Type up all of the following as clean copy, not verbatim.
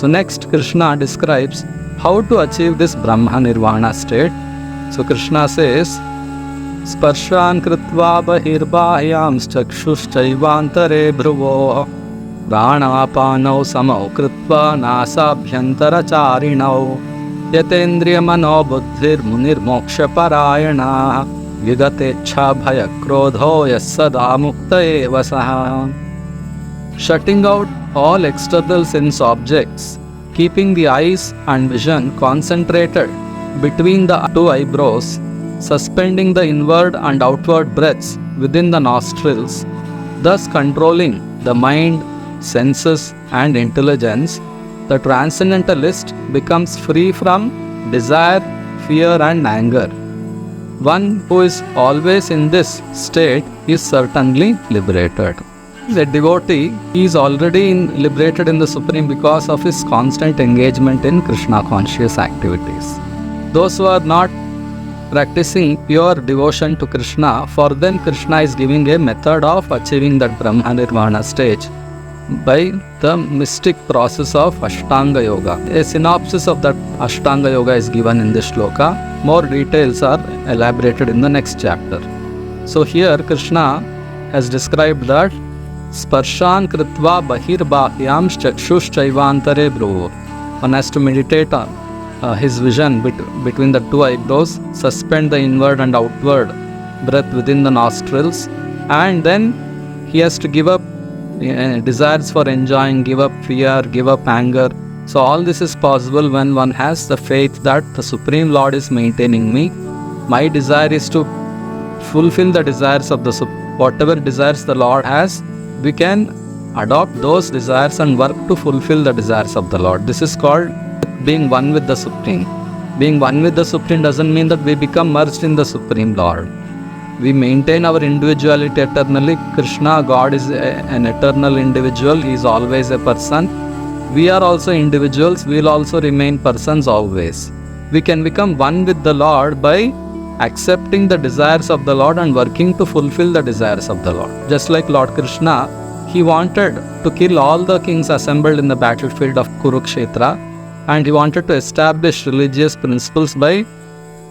So next Krishna describes how to achieve this Brahma Nirvana state. So Krishna says, Sparshan kritva bahirbahyam chakshushchaivantare bhruvo pranapanau samau kritva nasabhyantara charinau yatendriya mano buddhir munir moksha parayana vigatecha bhaya krodho yassada mukta eva saha. Shutting out all external sense objects, keeping the eyes and vision concentrated between the two eyebrows, suspending the inward and outward breaths within the nostrils, thus controlling the mind, senses and intelligence, the transcendentalist becomes free from desire, fear and anger. One who is always in this state is certainly liberated. The devotee is already liberated in the Supreme because of his constant engagement in Krishna conscious activities. Those who are not practicing pure devotion to Krishna, for them Krishna is giving a method of achieving that Brahma Nirvana stage by the mystic process of Ashtanga Yoga. A synopsis of that Ashtanga Yoga is given in this shloka. More details are elaborated in the next chapter. So here Krishna has described that Sparshan kritva bahirbahyam chakshushchaivantare bhruvo. One has to meditate on his vision between the two eyebrows, suspend the inward and outward breath within the nostrils, and then he has to give up desires for enjoying, give up fear, give up anger. So all this is possible when one has the faith that the Supreme Lord is maintaining me. My desire is to fulfill the desires of the whatever desires the Lord has, we can adopt those desires and work to fulfill the desires of the Lord. This is called being one with the Supreme. Being one with the Supreme doesn't mean that we become merged in the Supreme Lord. We maintain our individuality eternally. Krishna, God, is an eternal individual. He is always a person. We are also individuals. We will also remain persons always. We can become one with the Lord by accepting the desires of the Lord and working to fulfill the desires of the Lord. Just like Lord Krishna, he wanted to kill all the kings assembled in the battlefield of Kurukshetra, and he wanted to establish religious principles by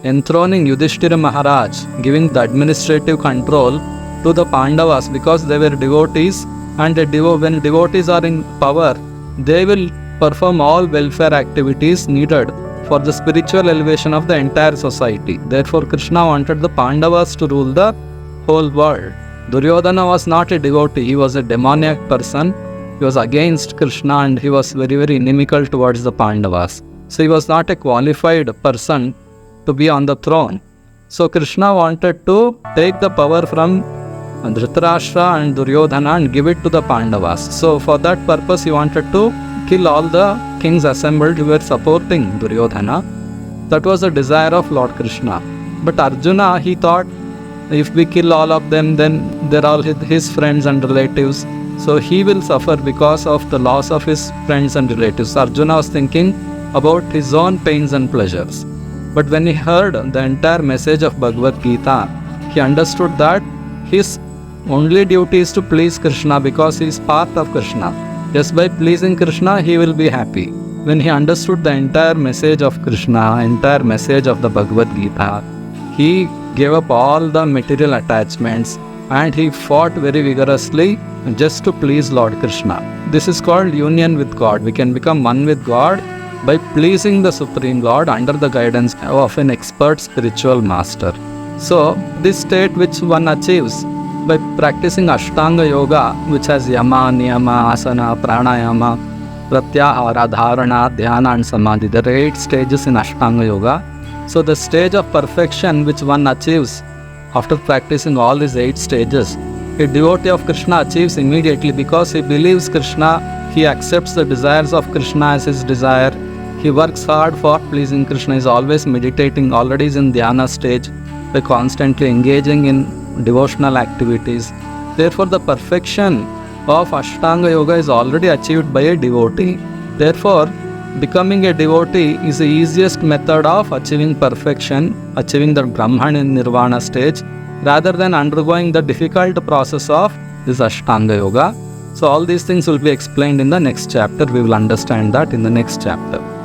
enthroning Yudhishthira Maharaj, giving the administrative control to the Pandavas because they were devotees, and when devotees are in power, they will perform all welfare activities needed for the spiritual elevation of the entire society. Therefore, Krishna wanted the Pandavas to rule the whole world. Duryodhana was not a devotee, he was a demoniac person. He was against Krishna and he was very, very inimical towards the Pandavas. So he was not a qualified person to be on the throne. So Krishna wanted to take the power from Dhritarashtra and Duryodhana and give it to the Pandavas. So for that purpose, he wanted to kill all the kings assembled who were supporting Duryodhana. That was the desire of Lord Krishna. But Arjuna, he thought, if we kill all of them, then they're all his friends and relatives. So he will suffer because of the loss of his friends and relatives. Arjuna was thinking about his own pains and pleasures. But when he heard the entire message of Bhagavad Gita, he understood that his only duty is to please Krishna because he is part of Krishna. Just by pleasing Krishna, he will be happy. When he understood the entire message of Krishna, entire message of the Bhagavad Gita, he gave up all the material attachments and he fought very vigorously just to please Lord Krishna. This is called union with God. We can become one with God by pleasing the Supreme Lord under the guidance of an expert spiritual master. So, this state which one achieves by practicing Ashtanga Yoga, which has Yama, Niyama, Asana, Pranayama, Pratyahara, Dharana, Dhyana and Samadhi. There are 8 stages in Ashtanga Yoga. So the stage of perfection which one achieves after practicing all these 8 stages, a devotee of Krishna achieves immediately because he believes Krishna, he accepts the desires of Krishna as his desire, he works hard for pleasing Krishna, is always meditating, already is in dhyana stage by constantly engaging in devotional activities. Therefore, the perfection of Ashtanga Yoga is already achieved by a devotee. Therefore, becoming a devotee is the easiest method of achieving perfection, achieving the Brahman Nirvana stage, rather than undergoing the difficult process of this Ashtanga Yoga. So all these things will be explained in the next chapter. We will understand that in the next chapter.